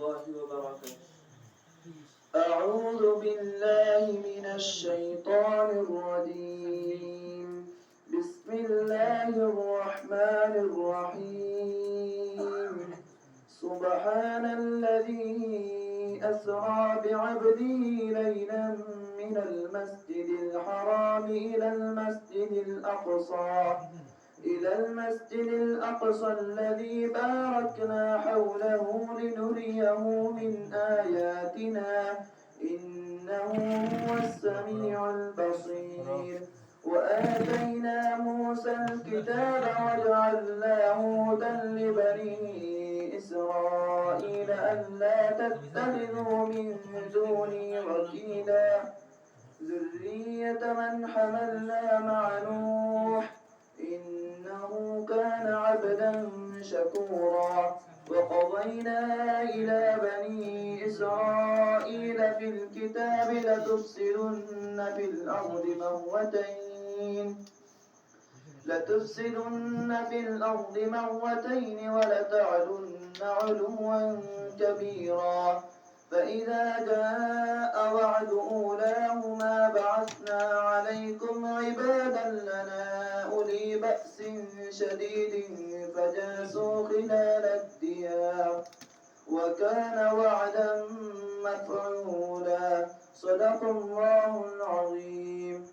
الله وبركاته. أعوذ بالله من الشيطان الرجيم. بسم الله الرحمن الرحيم. سبحان الذي أسرى بعبده ليلا من المسجد الحرام إلى المسجد الأقصى الذي باركنا حوله لنريه من آياتنا إنه هو السميع البصير. وآتينا موسى الكتاب وجعلناه هدى لبني إسرائيل ألا تتخذوا من دوني وكيلا ذرية من حملنا مع نوح إنه كان عبدا شكورا. وقضينا إلى بني إسرائيل في الكتاب لتفسدن في الأرض مرتين ولتعلن علوا كبيرا. فإذا جاء وعد أولاهما بعثنا عليكم عبادا لنا أولي بأس شديد فجاسوا خلال الديار وكان وعدا مفعولا. صدق الله العظيم.